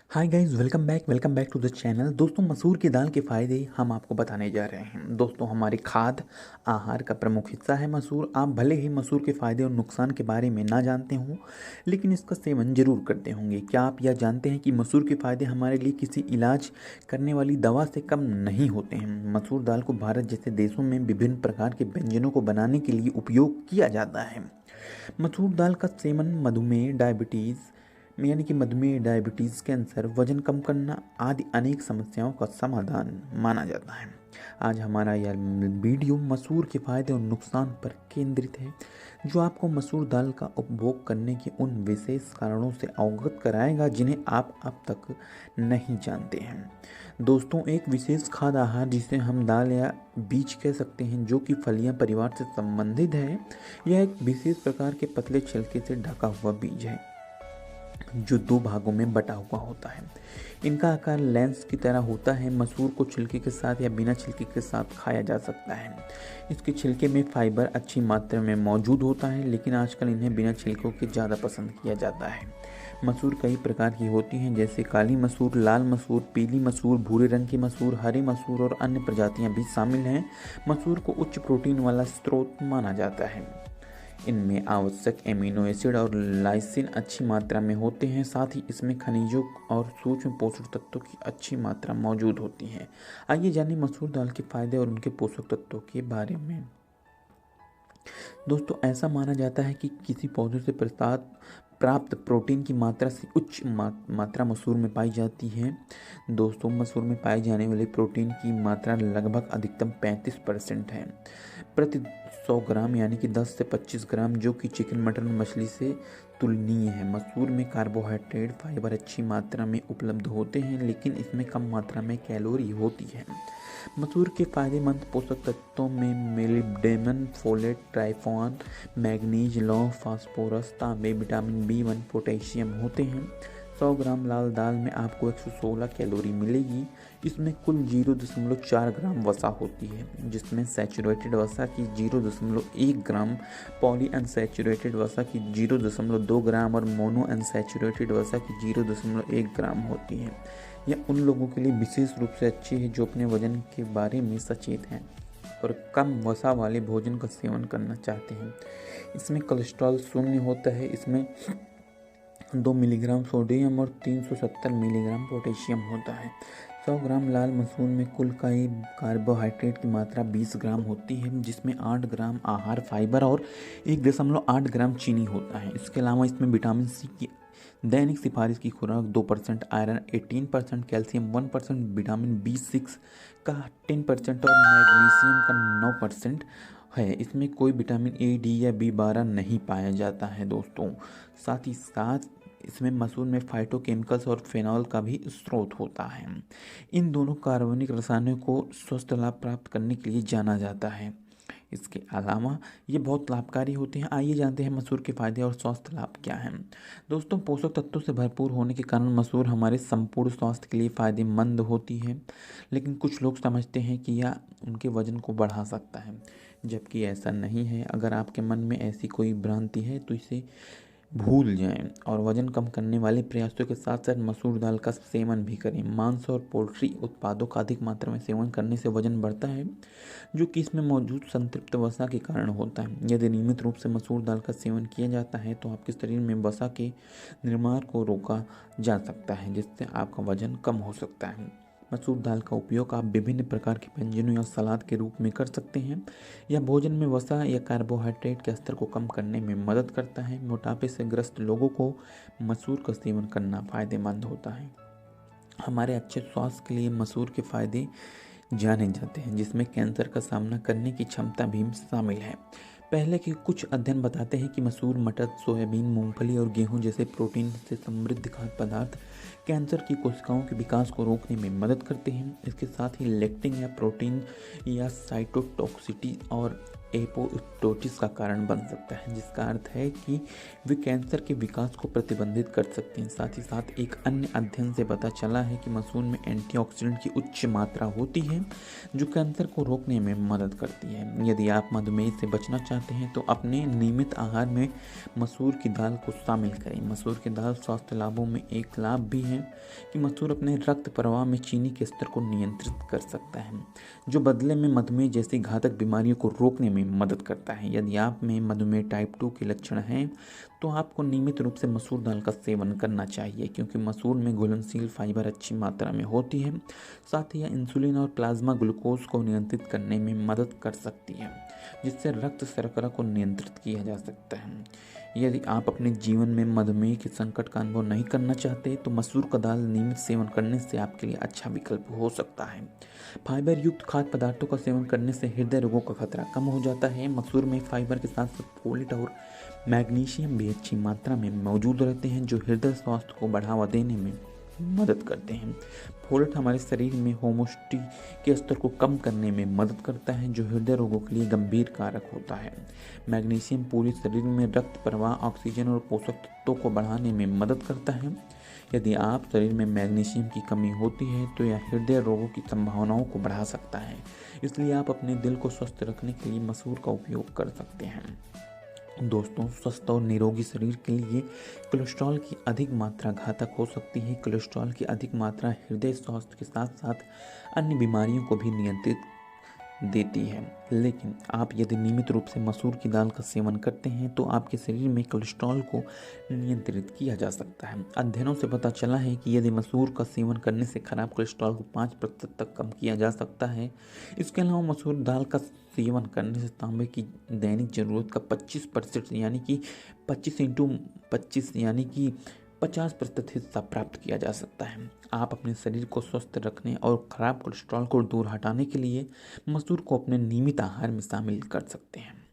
Hi guys, welcome back to the channel. दोस्तों, मसूर की दाल के फ़ायदे हम आपको बताने जा रहे हैं। दोस्तों, हमारे खाद्य आहार का प्रमुख हिस्सा है मसूर। आप भले ही मसूर के फ़ायदे और नुकसान के बारे में ना जानते हों, लेकिन इसका सेवन ज़रूर करते होंगे। क्या आप यह जानते हैं कि मसूर के फ़ायदे हमारे लिए किसी इलाज करने वाली दवा से कम नहीं होते हैं? मसूर दाल को भारत जैसे देशों में विभिन्न प्रकार के व्यंजनों को बनाने के लिए उपयोग किया जाता है। मसूर दाल का सेवन मधुमेह, डायबिटीज़, कैंसर, वजन कम करना आदि अनेक समस्याओं का समाधान माना जाता है। आज हमारा यह वीडियो मसूर के फायदे और नुकसान पर केंद्रित है, जो आपको मसूर दाल का उपभोग करने के उन विशेष कारणों से अवगत कराएगा जिन्हें आप अब तक नहीं जानते हैं। दोस्तों, एक विशेष खाद्य आहार जिसे हम दाल या बीज कह सकते हैं, जो कि फलियां परिवार से संबंधित है, यह एक विशेष प्रकार के पतले छिलके से ढका हुआ बीज है जो दो भागों में बटा हुआ होता है। इनका आकार लेंस की तरह होता है। मसूर को छिलके के साथ या बिना छिलके के साथ खाया जा सकता है। इसके छिलके में फाइबर अच्छी मात्रा में मौजूद होता है, लेकिन आजकल इन्हें बिना छिलकों के ज़्यादा पसंद किया जाता है। मसूर कई प्रकार की होती हैं, जैसे काली मसूर, लाल मसूर, पीली मसूर, भूरे रंग की मसूर, हरी मसूर और अन्य प्रजातियां भी शामिल हैं। मसूर को उच्च प्रोटीन वाला स्रोत माना जाता है। इनमें आवश्यक एमिनो एसिड और लाइसिन अच्छी मात्रा में होते हैं। साथ ही इसमें खनिजों और सूक्ष्म पोषक तत्वों की अच्छी मात्रा मौजूद होती है। आइए जानें मसूर दाल के फायदे और उनके पोषक तत्वों के बारे में। दोस्तों, ऐसा माना जाता है कि किसी पौधे से प्राप्त प्रोटीन की मात्रा से उच्च मात्रा मसूर में पाई जाती है। दोस्तों, मसूर में पाए जाने वाले प्रोटीन की मात्रा लगभग अधिकतम 35% है प्रति 100 ग्राम, यानी कि 10 से 25 ग्राम, जो कि चिकन, मटन, मछली से तुलनीय है। मसूर में कार्बोहाइड्रेट, फाइबर अच्छी मात्रा में उपलब्ध होते हैं, लेकिन इसमें कम मात्रा में कैलोरी होती है। मसूर के फायदेमंद पोषक तत्वों में मिलिब्डेनम, फोलेट, ट्राइफॉन, मैग्नीज, लौह, फास्फोरस, तांबे, विटामिन B1, पोटेशियम होते हैं। 100 ग्राम लाल दाल में आपको 116 कैलोरी मिलेगी। इसमें कुल 0.4 ग्राम वसा होती है, जिसमें सैचुरेटेड वसा की 0.1 ग्राम, पॉली अनसैचुरेटेड वसा की 0.2 ग्राम और मोनो अनसैचुरेटेड वसा की 0.1 ग्राम होती है। यह उन लोगों के लिए विशेष रूप से अच्छी है जो अपने वजन के बारे में सचेत हैं और कम वसा वाले भोजन का सेवन करना चाहते हैं। इसमें कोलेस्ट्रॉल शून्य होता है। इसमें 2 मिलीग्राम सोडियम और 370 मिलीग्राम पोटेशियम होता है। 100 ग्राम लाल मसूर में कुल कार्बोहाइड्रेट की मात्रा 20 ग्राम होती है, जिसमें 8 ग्राम आहार फाइबर और 1.8 ग्राम चीनी होता है। इसके अलावा इसमें विटामिन सी की दैनिक सिफारिश की खुराक 2%, आयरन 18%, कैल्शियम 1%, विटामिन B6 का 10% और मैग्नीशियम का 9% है। इसमें कोई विटामिन A, D या B12 नहीं पाया जाता है। दोस्तों, साथ ही साथ इसमें मसूर में फाइटोकेमिकल्स और फेनॉल का भी स्रोत होता है। इन दोनों कार्बनिक रसायनों को स्वस्थ लाभ प्राप्त करने के लिए जाना जाता है। इसके अलावा ये बहुत लाभकारी होते हैं। आइए जानते हैं मसूर के फायदे और स्वास्थ्य लाभ क्या हैं। दोस्तों, पोषक तत्वों से भरपूर होने के कारण मसूर हमारे संपूर्ण स्वास्थ्य के लिए फायदेमंद होती है, लेकिन कुछ लोग समझते हैं कि यह उनके वजन को बढ़ा सकता है, जबकि ऐसा नहीं है। अगर आपके मन में ऐसी कोई भ्रांति है तो इसे भूल जाएं और वजन कम करने वाले प्रयासों के साथ साथ मसूर दाल का सेवन भी करें। मांस और पोल्ट्री उत्पादों का अधिक मात्रा में सेवन करने से वजन बढ़ता है, जो कि इसमें मौजूद संतृप्त वसा के कारण होता है। यदि नियमित रूप से मसूर दाल का सेवन किया जाता है तो आपके शरीर में वसा के निर्माण को रोका जा सकता है, जिससे आपका वजन कम हो सकता है। मसूर दाल का उपयोग आप विभिन्न प्रकार के व्यंजनों या सलाद के रूप में कर सकते हैं। यह भोजन में वसा या कार्बोहाइड्रेट के स्तर को कम करने में मदद करता है। मोटापे से ग्रस्त लोगों को मसूर का सेवन करना फायदेमंद होता है। हमारे अच्छे स्वास्थ्य के लिए मसूर के फायदे जाने जाते हैं, जिसमें कैंसर का सामना करने की क्षमता भी शामिल है। पहले के कुछ अध्ययन बताते हैं कि मसूर, मटर, सोयाबीन, मूंगफली और गेहूं जैसे प्रोटीन से समृद्ध खाद्य पदार्थ कैंसर की कोशिकाओं के विकास को रोकने में मदद करते हैं। इसके साथ ही लेक्टिन या प्रोटीन या साइटोटॉक्सिटी और एपोप्टोसिस का कारण बन सकता है, जिसका अर्थ है कि वे कैंसर के विकास को प्रतिबंधित कर सकते हैं। साथ ही साथ एक अन्य अध्ययन से पता चला है कि मसूर में एंटीऑक्सीडेंट की उच्च मात्रा होती है जो कैंसर को रोकने में मदद करती है। यदि आप मधुमेह से बचना चाहते हैं तो अपने नियमित आहार में मसूर की दाल को शामिल करें। मसूर की दाल स्वास्थ्य लाभों में एक लाभ भी है कि मसूर अपने रक्त प्रवाह में चीनी के स्तर को नियंत्रित कर सकता है, जो बदले में मधुमेह जैसी घातक बीमारियों को रोकने में मदद करता है। यदि आप में मधुमेह टाइप 2 के लक्षण हैं तो आपको नियमित रूप से मसूर दाल का सेवन करना चाहिए, क्योंकि मसूर में घुलनशील फाइबर अच्छी मात्रा में होती है। साथ ही यह इंसुलिन और प्लाज्मा ग्लूकोज को नियंत्रित करने में मदद कर सकती है, जिससे रक्त शर्करा को नियंत्रित किया जा सकता है। यदि आप अपने जीवन में मधुमेह के संकट का अनुभव नहीं करना चाहते तो मसूर का दाल नियमित सेवन करने से आपके लिए अच्छा विकल्प हो सकता है। फाइबर युक्त खाद्य पदार्थों का सेवन करने से हृदय रोगों का खतरा कम हो जाता है। मसूर में फाइबर के साथ साथ फोलेट और मैग्नीशियम भी अच्छी मात्रा में मौजूद रहते हैं, जो हृदय स्वास्थ्य को बढ़ावा देने में मदद करते हैं। फोलेट हमारे शरीर में होमोस्टी के स्तर को कम करने में मदद करता है, जो हृदय रोगों के लिए गंभीर कारक होता है। मैग्नीशियम पूरे शरीर में रक्त प्रवाह, ऑक्सीजन और पोषक तत्वों को बढ़ाने में मदद करता है। यदि आप शरीर में मैग्नीशियम की कमी होती है तो यह हृदय रोगों की संभावनाओं को बढ़ा सकता है, इसलिए आप अपने दिल को स्वस्थ रखने के लिए मसूर का उपयोग कर सकते हैं। दोस्तों, स्वस्थ और निरोगी शरीर के लिए कोलेस्ट्रॉल की अधिक मात्रा घातक हो सकती है। कोलेस्ट्रॉल की अधिक मात्रा हृदय स्वास्थ्य के साथ साथ अन्य बीमारियों को भी नियंत्रित देती है, लेकिन आप यदि नियमित रूप से मसूर की दाल का सेवन करते हैं तो आपके शरीर में कोलेस्ट्रॉल को नियंत्रित किया जा सकता है। अध्ययनों से पता चला है कि यदि मसूर का सेवन करने से खराब कोलेस्ट्रॉल को 5% तक कम किया जा सकता है। इसके अलावा मसूर दाल का सेवन करने से तांबे की दैनिक जरूरत का 25% यानी कि 25 यानी कि 50% हिस्सा प्राप्त किया जा सकता है। आप अपने शरीर को स्वस्थ रखने और खराब कोलेस्ट्रॉल को दूर हटाने के लिए मसूर को अपने नियमित आहार में शामिल कर सकते हैं।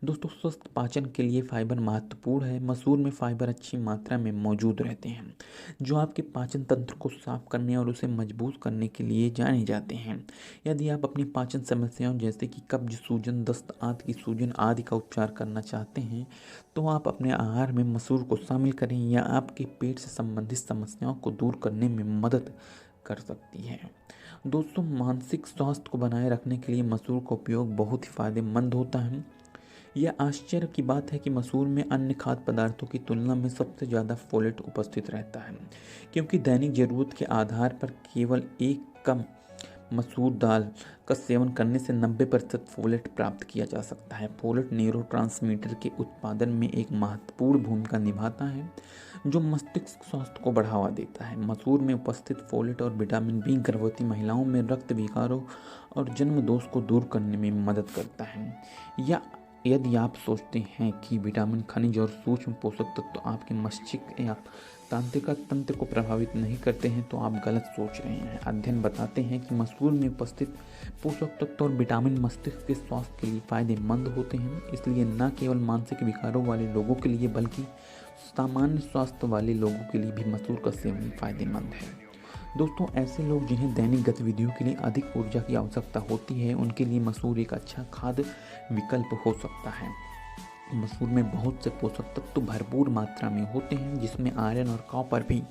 दोस्तों, स्वस्थ पाचन के लिए फाइबर महत्वपूर्ण है। मसूर में फाइबर अच्छी मात्रा में मौजूद रहते हैं, जो आपके पाचन तंत्र को साफ करने और उसे मजबूत करने के लिए जाने जाते हैं। यदि आप अपनी पाचन समस्याओं जैसे कि कब्ज, सूजन, दस्त, आंत की सूजन आदि का उपचार करना चाहते हैं तो आप अपने आहार में मसूर को शामिल करें। या आपके पेट से संबंधित समस्याओं को दूर करने में मदद कर सकती है। दोस्तों, मानसिक स्वास्थ्य को बनाए रखने के लिए मसूर का उपयोग बहुत ही फायदेमंद होता है। यह आश्चर्य की बात है कि मसूर में अन्य खाद्य पदार्थों की तुलना में सबसे ज़्यादा फोलेट उपस्थित रहता है, क्योंकि दैनिक जरूरत के आधार पर केवल एक कप मसूर दाल का सेवन करने से 90% फोलेट प्राप्त किया जा सकता है। फोलेट न्यूरोट्रांसमीटर के उत्पादन में एक महत्वपूर्ण भूमिका निभाता है, जो मस्तिष्क स्वास्थ्य को बढ़ावा देता है। मसूर में उपस्थित फोलेट और विटामिन बी गर्भवती महिलाओं में रक्त विकारों और जन्म दोष को दूर करने में मदद करता है। या यदि आप सोचते हैं कि विटामिन, खनिज और सूक्ष्म पोषक तत्व आपके मस्तिष्क या तंत्रिका तंत्र को प्रभावित नहीं करते हैं तो आप गलत सोच रहे हैं। अध्ययन बताते हैं कि मसूर में उपस्थित पोषक तत्व और विटामिन मस्तिष्क के स्वास्थ्य के लिए फायदेमंद होते हैं। इसलिए न केवल मानसिक विकारों वाले लोगों के लिए बल्कि सामान्य स्वास्थ्य वाले लोगों के लिए भी मसूर का सेवन फायदेमंद है। दोस्तों, ऐसे लोग जिन्हें दैनिक गतिविधियों के लिए अधिक ऊर्जा की आवश्यकता होती है उनके लिए मसूर एक अच्छा खाद्य विकल्प हो सकता है। मसूर में बहुत से पोषक तत्व भरपूर मात्रा में होते हैं, जिसमें आयरन और कॉपर भी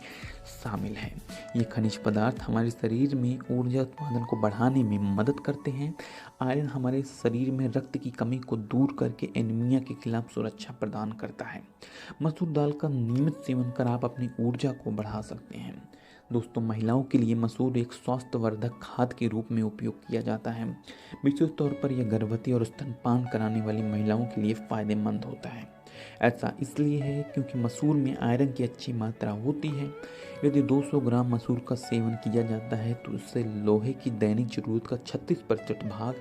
शामिल है। ये खनिज पदार्थ हमारे शरीर में ऊर्जा उत्पादन को बढ़ाने में मदद करते हैं। आयरन हमारे शरीर में रक्त की कमी को दूर करके एनीमिया के खिलाफ सुरक्षा प्रदान करता है। मसूर दाल का नियमित सेवन कर आप अपनी ऊर्जा को बढ़ा सकते हैं। दोस्तों, महिलाओं के लिए मसूर एक स्वास्थ्यवर्धक खाद्य के रूप में उपयोग किया जाता है। विशेष तौर पर यह गर्भवती और स्तनपान कराने वाली महिलाओं के लिए फायदेमंद होता है। ऐसा इसलिए है क्योंकि मसूर में आयरन की अच्छी मात्रा होती है। यदि 200 ग्राम मसूर का सेवन किया जाता है तो उससे लोहे की दैनिक जरूरत का 36% भाग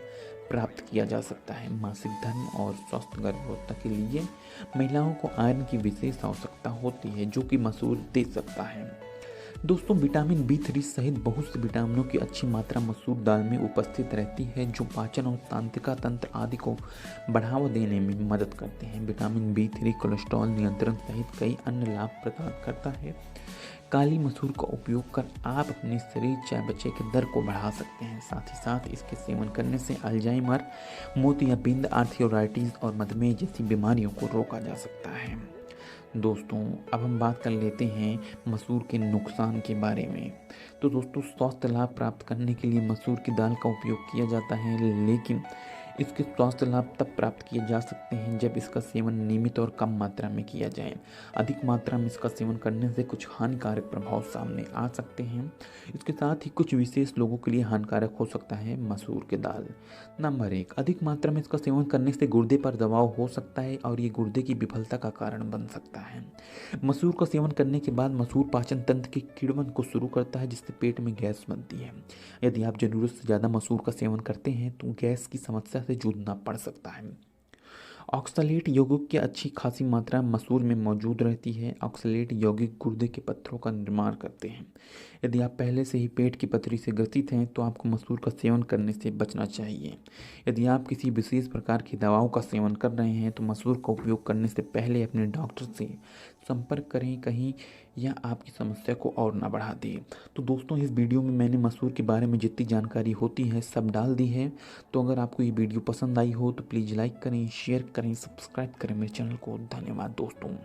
प्राप्त किया जा सकता है। मासिक धर्म और स्वस्थ गर्भावस्था के लिए महिलाओं को आयरन की विशेष आवश्यकता होती है, जो कि मसूर दे सकता है। दोस्तों, विटामिन B3 सहित बहुत से विटामिनों की अच्छी मात्रा मसूर दाल में उपस्थित रहती है, जो पाचन और तंत्रिका तंत्र आदि को बढ़ावा देने में मदद करते हैं। विटामिन B3 कोलेस्ट्रॉल नियंत्रण सहित कई अन्य लाभ प्रदान करता है। काली मसूर का उपयोग कर आप अपने शरीर चयापचय के दर को बढ़ा सकते हैं। साथ ही साथ इसके सेवन करने से अल्जाइमर, मोतियाबिंद, आर्थराइटिस और मधुमेह जैसी बीमारियों को रोका जा सकता है। दोस्तों, अब हम बात कर लेते हैं मसूर के नुकसान के बारे में। तो दोस्तों, स्वास्थ्य लाभ प्राप्त करने के लिए मसूर की दाल का उपयोग किया जाता है, लेकिन इसके स्वास्थ्य लाभ तब प्राप्त किए जा सकते हैं जब इसका सेवन नियमित और कम मात्रा में किया जाए। अधिक मात्रा में इसका सेवन करने से कुछ हानिकारक प्रभाव सामने आ सकते हैं। इसके साथ ही कुछ विशेष लोगों के लिए हानिकारक हो सकता है मसूर की दाल। नंबर 1, अधिक मात्रा में इसका सेवन करने से गुर्दे पर दबाव हो सकता है और ये गुर्दे की विफलता का कारण बन सकता है। मसूर का सेवन करने के बाद मसूर पाचन तंत्र के किण्वन को शुरू करता है, जिससे पेट में गैस बनती है। यदि आप जरूरत से ज़्यादा मसूर का सेवन करते हैं तो गैस की समस्या से जूझना पड़ सकता है। ऑक्सलेट यौगिक की अच्छी खासी मात्रा मसूर में मौजूद रहती है। ऑक्सलेट यौगिक गुर्दे के पत्थरों का निर्माण करते हैं। यदि आप पहले से ही पेट की पथरी से ग्रसित हैं तो आपको मसूर का सेवन करने से बचना चाहिए। यदि आप किसी विशेष प्रकार की दवाओं का सेवन कर रहे हैं तो मसूर का उपयोग करने से पहले अपने डॉक्टर से संपर्क करें, कहीं यह आपकी समस्या को और ना बढ़ा दे। तो दोस्तों, इस वीडियो में मैंने मसूर के बारे में जितनी जानकारी होती है सब डाल दी है। तो अगर आपको ये वीडियो पसंद आई हो तो प्लीज़ लाइक करें, शेयर करें, सब्सक्राइब करें मेरे चैनल को। धन्यवाद दोस्तों।